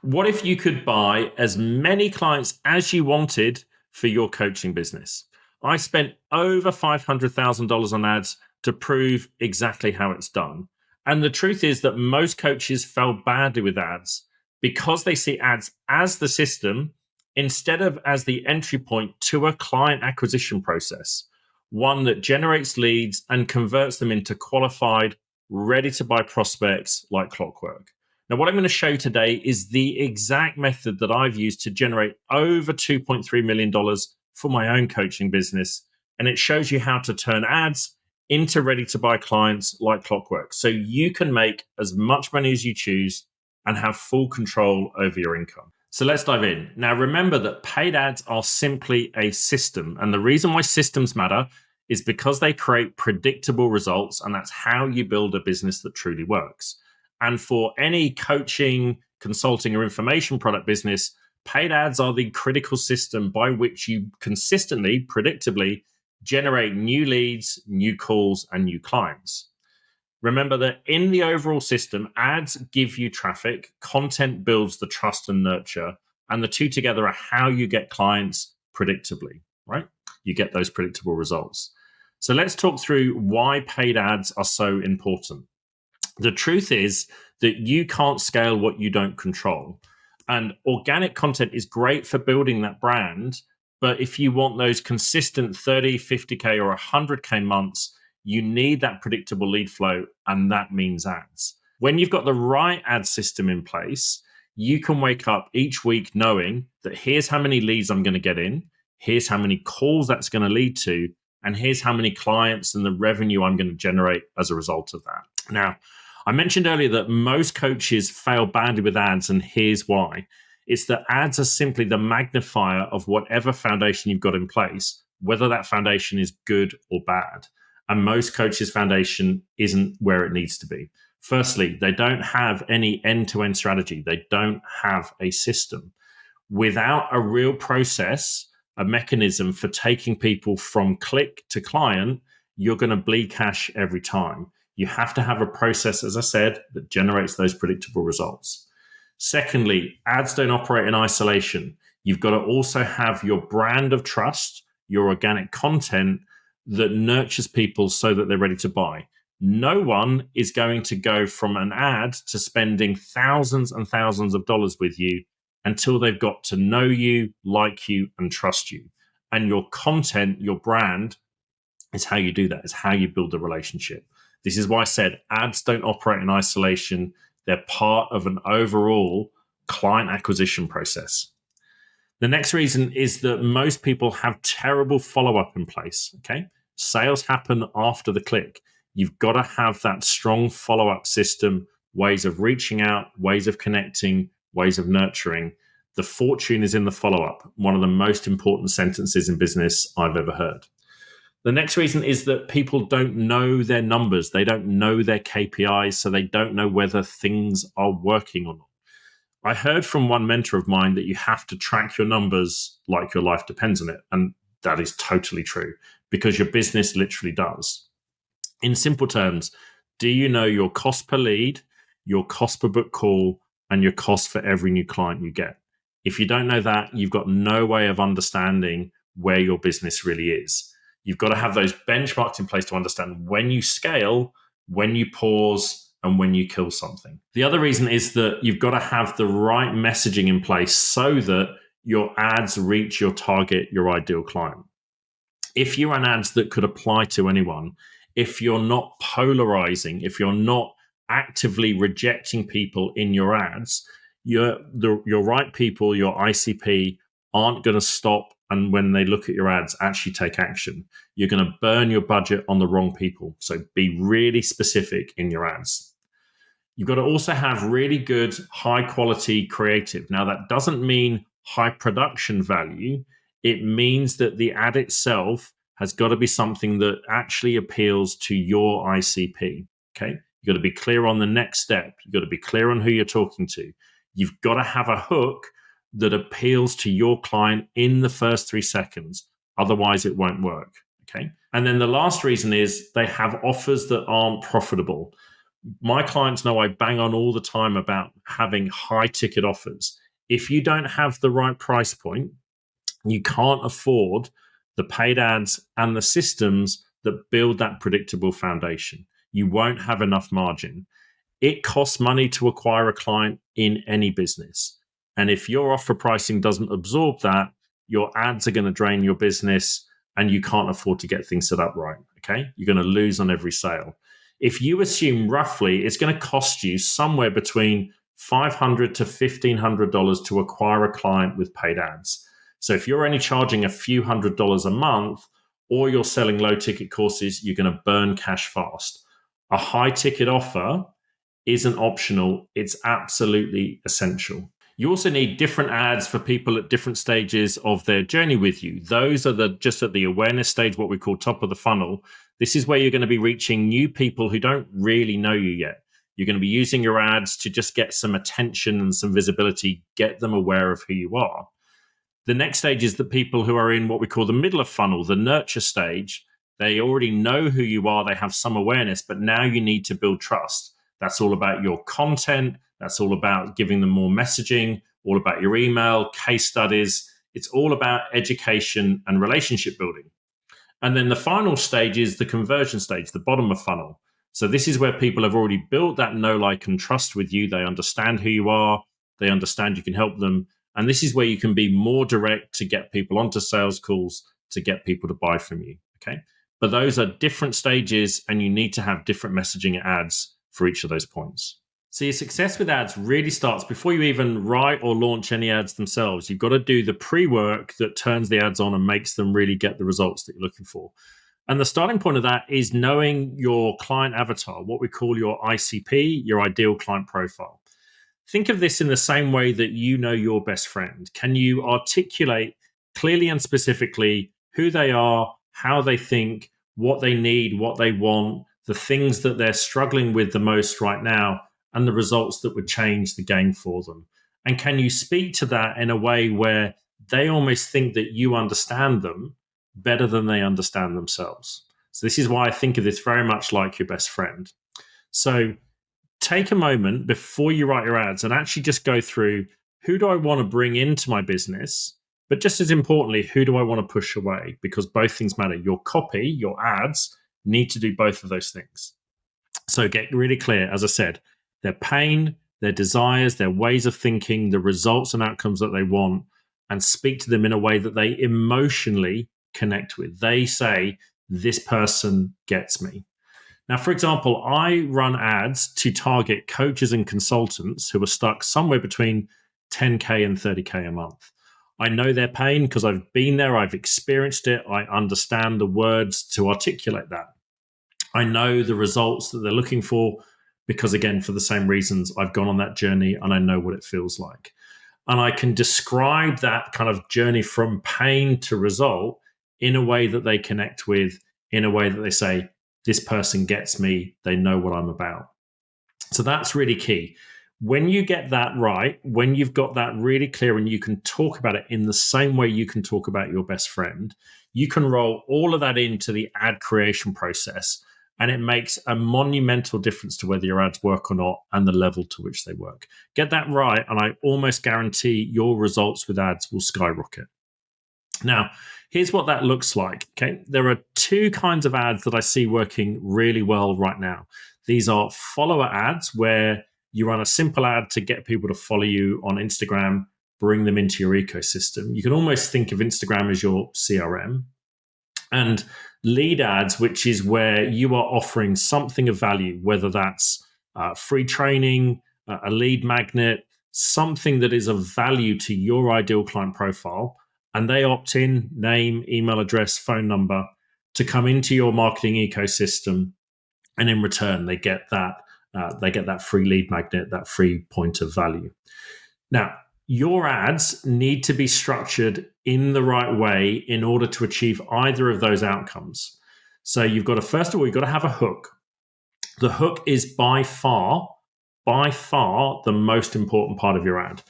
What if you could buy as many clients as you wanted for your coaching business? I spent over $500,000 on ads to prove exactly how it's done. And the truth is that most coaches fail badly with ads because they see ads as the system instead of as the entry point to a client acquisition process, one that generates leads and converts them into qualified, ready to buy prospects like clockwork. Now, what I'm going to show today is the exact method that I've used to generate over $2.3 million for my own coaching business. And it shows you how to turn ads into ready to buy clients like clockwork. So you can make as much money as you choose and have full control over your income. So let's dive in. Now, remember that paid ads are simply a system. And the reason why systems matter is because they create predictable results. And that's how you build a business that truly works. And for any coaching, consulting, or information product business, paid ads are the critical system by which you consistently, predictably generate new leads, new calls, and new clients. Remember that in the overall system, ads give you traffic, content builds the trust and nurture, and the two together are how you get clients predictably, right? You get those predictable results. So let's talk through why paid ads are so important. The truth is that you can't scale what you don't control. And organic content is great for building that brand. But if you want those consistent 30, 50K or 100K months, you need that predictable lead flow. And that means ads. When you've got the right ad system in place, you can wake up each week knowing that here's how many leads I'm going to get in. Here's how many calls that's going to lead to. And here's how many clients and the revenue I'm going to generate as a result of that. Now, I mentioned earlier that most coaches fail badly with ads, and here's why. It's that ads are simply the magnifier of whatever foundation you've got in place, whether that foundation is good or bad. And most coaches' foundation isn't where it needs to be. Firstly, they don't have any end-to-end strategy. They don't have a system. Without a real process, a mechanism for taking people from click to client, you're going to bleed cash every time. You have to have a process, as I said, that generates those predictable results. Secondly, ads don't operate in isolation. You've got to also have your brand of trust, your organic content that nurtures people so that they're ready to buy. No one is going to go from an ad to spending thousands and thousands of dollars with you until they've got to know you, like you, and trust you. And your content, your brand, is how you do that. It's how you build the relationship. This is why I said ads don't operate in isolation. They're part of an overall client acquisition process. The next reason is that most people have terrible follow-up in place. Okay, sales happen after the click. You've got to have that strong follow-up system, ways of reaching out, ways of connecting, ways of nurturing. The fortune is in the follow-up. One of the most important sentences in business I've ever heard. The next reason is that people don't know their numbers. They don't know their KPIs, so they don't know whether things are working or not. I heard from one mentor of mine that you have to track your numbers like your life depends on it. And that is totally true because your business literally does. In simple terms, do you know your cost per lead, your cost per book call, and your cost for every new client you get? If you don't know that, you've got no way of understanding where your business really is. You've got to have those benchmarks in place to understand when you scale, when you pause, and when you kill something. The other reason is that you've got to have the right messaging in place so that your ads reach your target, your ideal client. If you run ads that could apply to anyone, if you're not polarizing, if you're not actively rejecting people in your ads, your right people, your ICP, aren't going to stop and when they look at your ads, actually take action. You're going to burn your budget on the wrong people. So be really specific in your ads. You've got to also have really good, high quality creative. Now, that doesn't mean high production value. It means that the ad itself has got to be something that actually appeals to your ICP. Okay. You've got to be clear on the next step. You've got to be clear on who you're talking to. You've got to have a hook that appeals to your client in the first 3 seconds. Otherwise, it won't work. Okay. And then the last reason is they have offers that aren't profitable. My clients know I bang on all the time about having high ticket offers. If you don't have the right price point, you can't afford the paid ads and the systems that build that predictable foundation. You won't have enough margin. It costs money to acquire a client in any business. And if your offer pricing doesn't absorb that, your ads are going to drain your business and you can't afford to get things set up right. Okay. You're going to lose on every sale. If you assume roughly it's going to cost you somewhere between $500 to $1,500 to acquire a client with paid ads. So if you're only charging a few $100s a month or you're selling low ticket courses, you're going to burn cash fast. A high ticket offer isn't optional, it's absolutely essential. You also need different ads for people at different stages of their journey with you. Those are just at the awareness stage, what we call top of the funnel. This is where you're going to be reaching new people who don't really know you yet. You're going to be using your ads to just get some attention and some visibility, get them aware of who you are. The next stage is the people who are in what we call the middle of funnel, the nurture stage. They already know who you are, they have some awareness, but now you need to build trust. That's all about your content. That's all about giving them more messaging, all about your email, case studies. It's all about education and relationship building. And then the final stage is the conversion stage, the bottom of funnel. So this is where people have already built that know, like, and trust with you. They understand who you are. They understand you can help them. And this is where you can be more direct to get people onto sales calls, to get people to buy from you. Okay. But those are different stages, and you need to have different messaging ads for each of those points. So your success with ads really starts before you even write or launch any ads themselves. You've got to do the pre-work that turns the ads on and makes them really get the results that you're looking for. And the starting point of that is knowing your client avatar, what we call your ICP, your ideal client profile. Think of this in the same way that you know your best friend. Can you articulate clearly and specifically who they are, how they think, what they need, what they want, the things that they're struggling with the most right now, and the results that would change the game for them? And can you speak to that in a way where they almost think that you understand them better than they understand themselves? So this is why I think of this very much like your best friend. So take a moment before you write your ads and actually just go through, who do I want to bring into my business? But just as importantly, who do I want to push away? Because both things matter. Your copy, your ads need to do both of those things. So get really clear, as I said, their pain, their desires, their ways of thinking, the results and outcomes that they want, and speak to them in a way that they emotionally connect with. They say, this person gets me. Now, for example, I run ads to target coaches and consultants who are stuck somewhere between 10K and 30K a month. I know their pain because I've been there, I've experienced it, I understand the words to articulate that. I know the results that they're looking for because, again, for the same reasons, I've gone on that journey and I know what it feels like. And I can describe that kind of journey from pain to result in a way that they connect with, in a way that they say, this person gets me, they know what I'm about. So that's really key. When you get that right, when you've got that really clear and you can talk about it in the same way you can talk about your best friend, you can roll all of that into the ad creation process. And it makes a monumental difference to whether your ads work or not and the level to which they work. Get that right, and I almost guarantee your results with ads will skyrocket. Now, here's what that looks like. Okay, there are two kinds of ads that I see working really well right now. These are follower ads, where you run a simple ad to get people to follow you on Instagram, bring them into your ecosystem. You can almost think of Instagram as your CRM. And lead ads, which is where you are offering something of value, whether that's free training, a lead magnet, something that is of value to your ideal client profile. And they opt in, name, email address, phone number, to come into your marketing ecosystem. And in return, they get that free lead magnet, that free point of value. Now, your ads need to be structured in the right way in order to achieve either of those outcomes. So you've got to, first of all, you've got to have a hook. The hook is by far the most important part of your ad.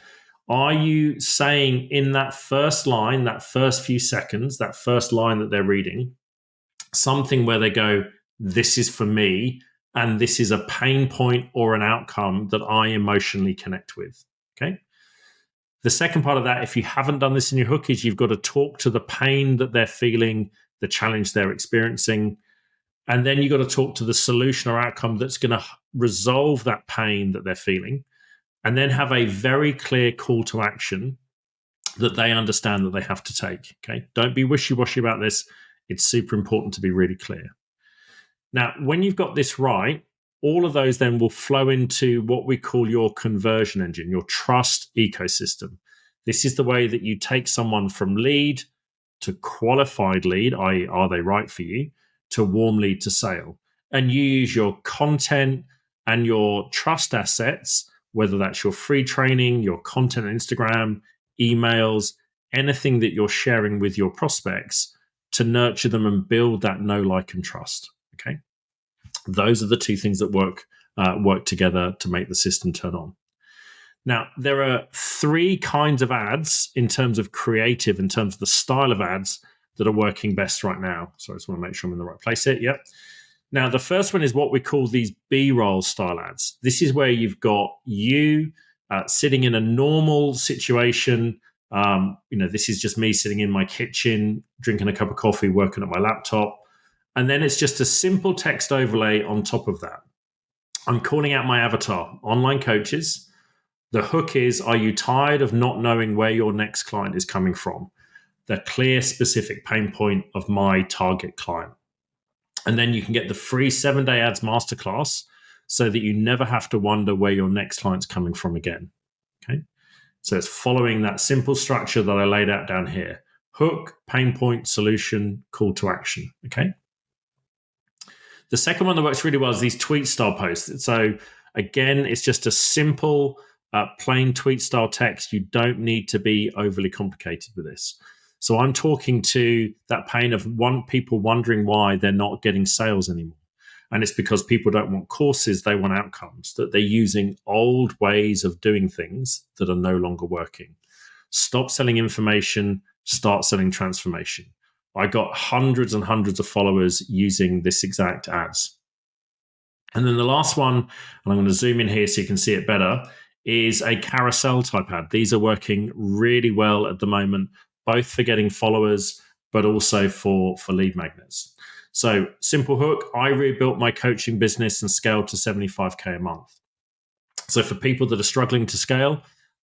Are you saying in that first line, that first few seconds, that first line that they're reading, something where they go, this is for me, And this is a pain point or an outcome that I emotionally connect with. Okay. The second part of that, if you haven't done this in your hook, is you've got to talk to the pain that they're feeling, the challenge they're experiencing. And then you've got to talk to the solution or outcome that's going to resolve that pain that they're feeling. And then have a very clear call to action that they understand that they have to take. Okay. Don't be wishy-washy about this. It's super important to be really clear. Now, when you've got this right, all of those then will flow into what we call your conversion engine, your trust ecosystem. This is the way that you take someone from lead to qualified lead, i.e., are they right for you, to warm lead to sale. And you use your content and your trust assets, whether that's your free training, your content on Instagram, emails, anything that you're sharing with your prospects to nurture them and build that know, like, and trust. Okay. Those are the two things that work together to make the system turn on. Now, there are three kinds of ads in terms of creative, in terms of the style of ads that are working best right now. So I just want to make sure I'm in the right place here. Yep. Now, the first one is what we call these B-roll style ads. This is where you've got you sitting in a normal situation. This is just me sitting in my kitchen, drinking a cup of coffee, working at my laptop. And then it's just a simple text overlay on top of that. I'm calling out my avatar, online coaches. The hook is, are you tired of not knowing where your next client is coming from? The clear, specific pain point of my target client. And then you can get the free 7-day ads masterclass so that you never have to wonder where your next client's coming from again. Okay. So it's following that simple structure that I laid out down here. Hook, pain point, solution, call to action. Okay. The second one that works really well is these tweet style posts. So again, it's just a simple, plain tweet style text. You don't need to be overly complicated with this. So I'm talking to that pain of people wondering why they're not getting sales anymore. And it's because people don't want courses, they want outcomes, that they're using old ways of doing things that are no longer working. Stop selling information, start selling transformation. I got hundreds and hundreds of followers using this exact ads. And then the last one, and I'm going to zoom in here so you can see it better, is a carousel type ad. These are working really well at the moment, both for getting followers, but also for lead magnets. So simple hook, I rebuilt my coaching business and scaled to 75K a month. So for people that are struggling to scale,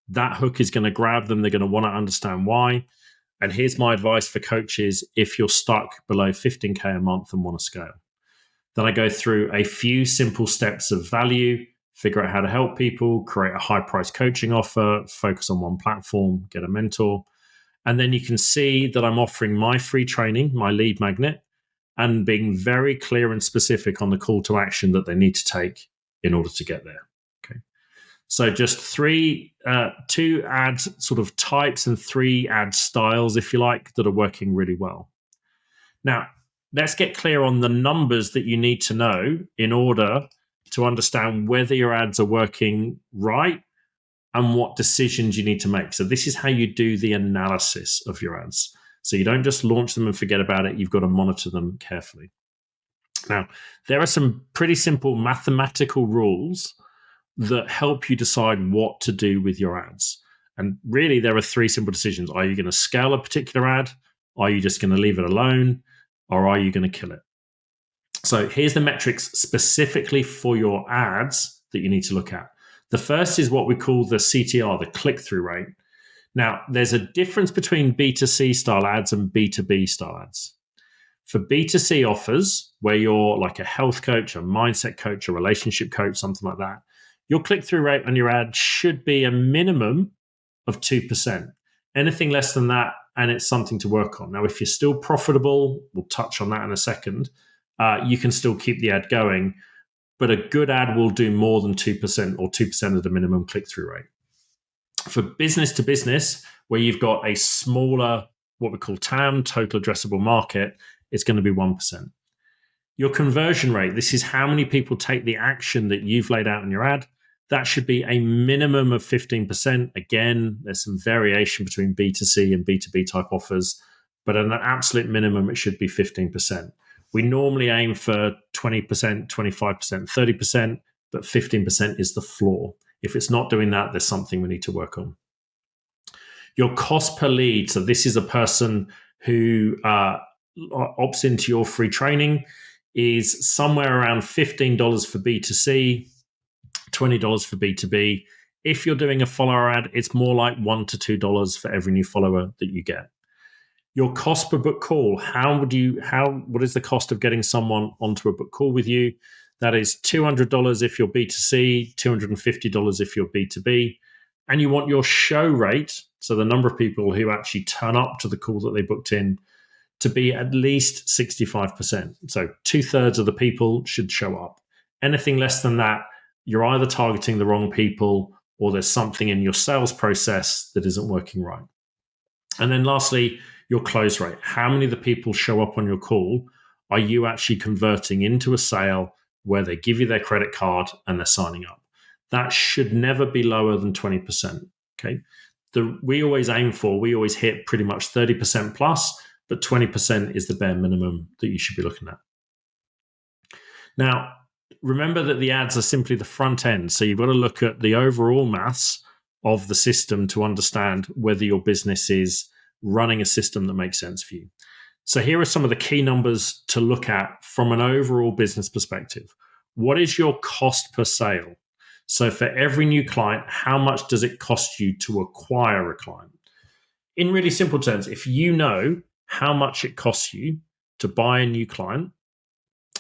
that hook is going to grab them. They're going to want to understand why. And here's my advice for coaches if you're stuck below 15K a month and want to scale. Then I go through a few simple steps of value, figure out how to help people, create a high price coaching offer, focus on one platform, get a mentor. And then you can see that I'm offering my free training, my lead magnet, and being very clear and specific on the call to action that they need to take in order to get there. Okay. So just two ad sort of types and 3 ad styles, if you like, that are working really well. Now, let's get clear on the numbers that you need to know in order to understand whether your ads are working right and what decisions you need to make. So this is how you do the analysis of your ads. So you don't just launch them and forget about it. You've got to monitor them carefully. Now, there are some pretty simple mathematical rules that help you decide what to do with your ads. And really, there are 3 simple decisions. Are you going to scale a particular ad? Are you just going to leave it alone? Or are you going to kill it? So here's the metrics specifically for your ads that you need to look at. The first is what we call the CTR, the click-through rate. Now, there's a difference between B2C style ads and B2B style ads. For B2C offers, where you're like a health coach, a mindset coach, a relationship coach, something like that, your click-through rate on your ad should be a minimum of 2%. Anything less than that, and it's something to work on. Now, if you're still profitable, we'll touch on that in a second, you can still keep the ad going, but a good ad will do more than 2% or 2% of the minimum click-through rate. For business to business, where you've got a smaller, what we call TAM, total addressable market, it's going to be 1%. Your conversion rate, this is how many people take the action that you've laid out in your ad. That should be a minimum of 15%. Again, there's some variation between B2C and B2B type offers, but at an absolute minimum, it should be 15%. We normally aim for 20%, 25%, 30%, but 15% is the floor. If it's not doing that, there's something we need to work on. Your cost per lead. So this is a person who opts into your free training, is somewhere around $15 for B2C, $20 for B2B. If you're doing a follower ad, it's more like $1 to $2 for every new follower that you get. Your cost per book call. What is the cost of getting someone onto a book call with you? That is $200 if you're B2C, $250 if you're B2B. And you want your show rate, so the number of people who actually turn up to the call that they booked in, to be at least 65%. So 2/3 of the people should show up. Anything less than that, you're either targeting the wrong people or there's something in your sales process that isn't working right. And then lastly, your close rate. How many of the people show up on your call are you actually converting into a sale where they give you their credit card and they're signing up? That should never be lower than 20%. Okay. We always hit pretty much 30% plus, but 20% is the bare minimum that you should be looking at. Now, remember that the ads are simply the front end. So you've got to look at the overall maths of the system to understand whether your business is running a system that makes sense for you. So here are some of the key numbers to look at from an overall business perspective. What is your cost per sale? So for every new client, how much does it cost you to acquire a client? In really simple terms, if you know how much it costs you to buy a new client,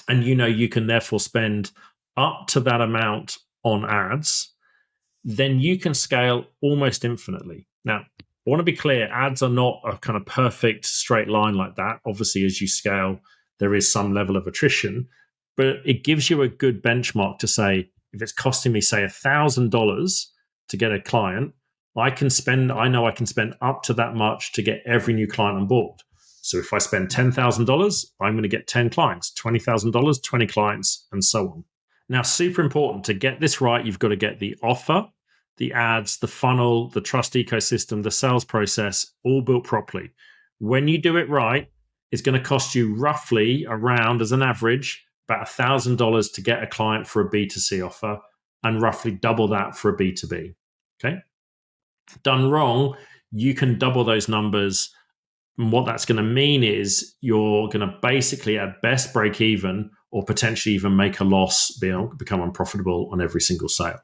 and you know you can therefore spend up to that amount on ads, then you can scale almost infinitely. Now, I want to be clear, ads are not a kind of perfect straight line like that. Obviously, as you scale, there is some level of attrition, but it gives you a good benchmark to say, if it's costing me, say, $1,000 to get a client, I know I can spend up to that much to get every new client on board. So if I spend $10,000, I'm going to get 10 clients, $20,000, 20 clients, and so on. Now, super important to get this right, you've got to get the offer, the ads, the funnel, the trust ecosystem, the sales process, all built properly. When you do it right, it's going to cost you roughly around, as an average, about $1,000 to get a client for a B2C offer, and roughly double that for a B2B. Okay? Done wrong, you can double those numbers. And what that's going to mean is you're going to basically at best break even or potentially even make a loss, become unprofitable on every single sale.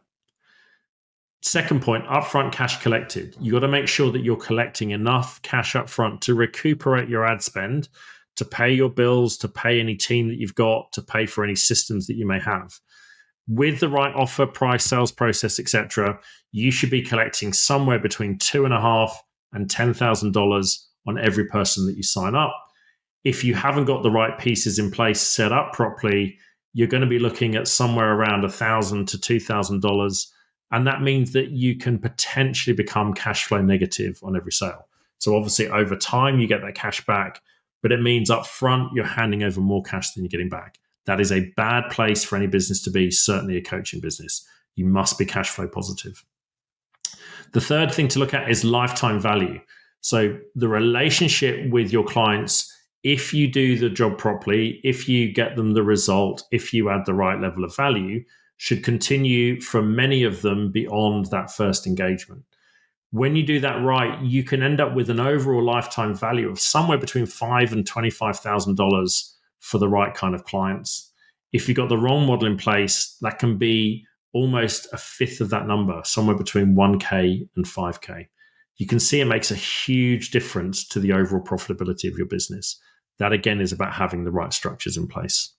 Second point, upfront cash collected. You got to make sure that you're collecting enough cash upfront to recuperate your ad spend, to pay your bills, to pay any team that you've got, to pay for any systems that you may have. With the right offer, price, sales process, etc., you should be collecting somewhere between $2,500 and $10,000 on every person that you sign up. If you haven't got the right pieces in place set up properly, you're going to be looking at somewhere around $1,000 to $2,000. And that means that you can potentially become cash flow negative on every sale. So obviously over time, you get that cash back, but it means up front, you're handing over more cash than you're getting back. That is a bad place for any business to be, certainly a coaching business. You must be cash flow positive. The third thing to look at is lifetime value. So the relationship with your clients, if you do the job properly, if you get them the result, if you add the right level of value, should continue for many of them beyond that first engagement. When you do that right, you can end up with an overall lifetime value of somewhere between $5,000 and $25,000 for the right kind of clients. If you've got the wrong model in place, that can be almost a fifth of that number, somewhere between 1K and 5K. You can see it makes a huge difference to the overall profitability of your business. That, again, is about having the right structures in place.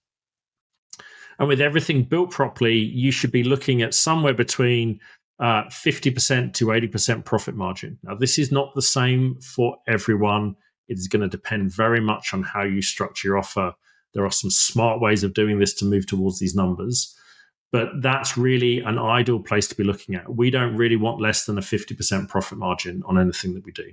And with everything built properly, you should be looking at somewhere between 50% to 80% profit margin. Now, this is not the same for everyone. It is going to depend very much on how you structure your offer. There are some smart ways of doing this to move towards these numbers, but that's really an ideal place to be looking at. We don't really want less than a 50% profit margin on anything that we do.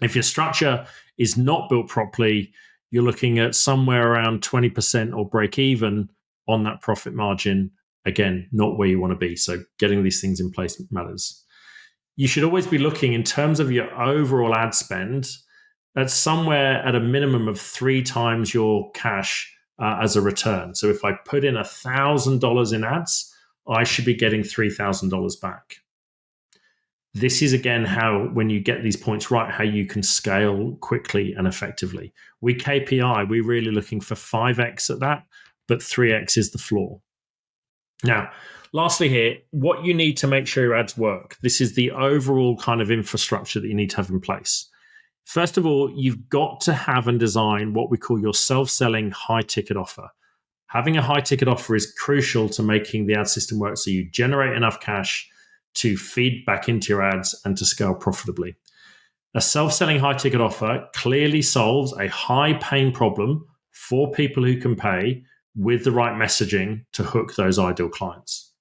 If your structure is not built properly, you're looking at somewhere around 20% or break even on that profit margin. Again, not where you want to be. So getting these things in place matters. You should always be looking in terms of your overall ad spend at somewhere at a minimum of 3 times your cash as a return. So if I put in $1,000 in ads, I should be getting $3,000 back. This is again how, when you get these points right, how you can scale quickly and effectively. We KPI, we're really looking for 5x at that, but 3x is the floor. Now, lastly here, what you need to make sure your ads work. This is the overall kind of infrastructure that you need to have in place. First of all, you've got to have and design what we call your self-selling high-ticket offer. Having a high-ticket offer is crucial to making the ad system work, so you generate enough cash to feed back into your ads and to scale profitably. A self-selling high-ticket offer clearly solves a high-pain problem for people who can pay with the right messaging to hook those ideal clients.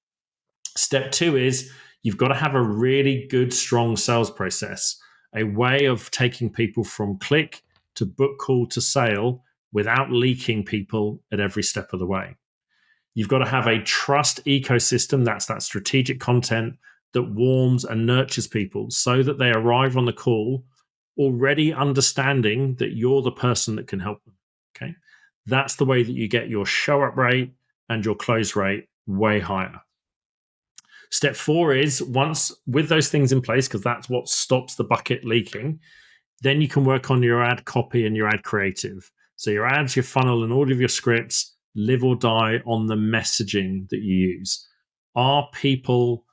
Step 2 is you've got to have a really good, strong sales process, a way of taking people from click to book call to sale without leaking people at every step of the way. You've got to have a trust ecosystem, that's that strategic content that warms and nurtures people so that they arrive on the call already understanding that you're the person that can help them. Okay, that's the way that you get your show up rate and your close rate way higher. Step 4 is, once with those things in place, because that's what stops the bucket leaking, then you can work on your ad copy and your ad creative. So your ads, your funnel, and all of your scripts live or die on the messaging that you use. Are people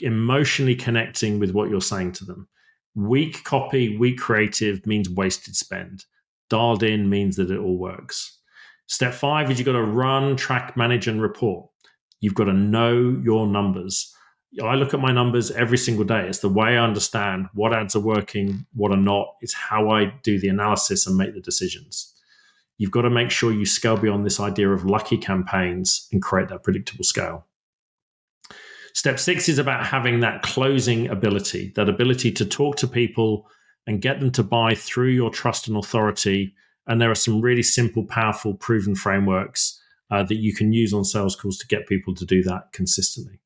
emotionally connecting with what you're saying to them? Weak copy, weak creative means wasted spend. Dialed in means that it all works. Step 5 is you've got to run, track, manage, and report. You've got to know your numbers. I look at my numbers every single day. It's the way I understand what ads are working, what are not. It's how I do the analysis and make the decisions. You've got to make sure you scale beyond this idea of lucky campaigns and create that predictable scale. Step 6 is about having that closing ability, that ability to talk to people and get them to buy through your trust and authority. And there are some really simple, powerful, proven frameworks that you can use on sales calls to get people to do that consistently.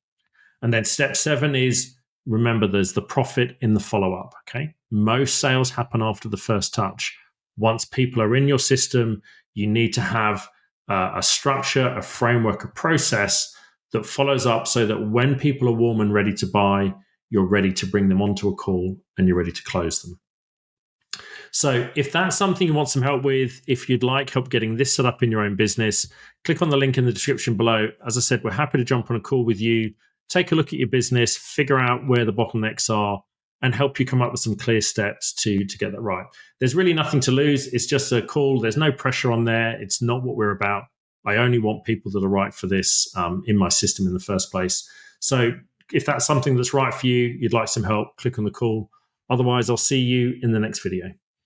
And then step 7 is, remember, there's the profit in the follow-up, okay? Most sales happen after the first touch. Once people are in your system, you need to have a structure, a framework, a process that follows up so that when people are warm and ready to buy, you're ready to bring them onto a call and you're ready to close them. So if that's something you want some help with, if you'd like help getting this set up in your own business, click on the link in the description below. As I said, we're happy to jump on a call with you, take a look at your business, figure out where the bottlenecks are, and help you come up with some clear steps to get that right. There's really nothing to lose. It's just a call. There's no pressure on there. It's not what we're about. I only want people that are right for this in my system in the first place. So if that's something that's right for you, you'd like some help, click on the call. Otherwise, I'll see you in the next video.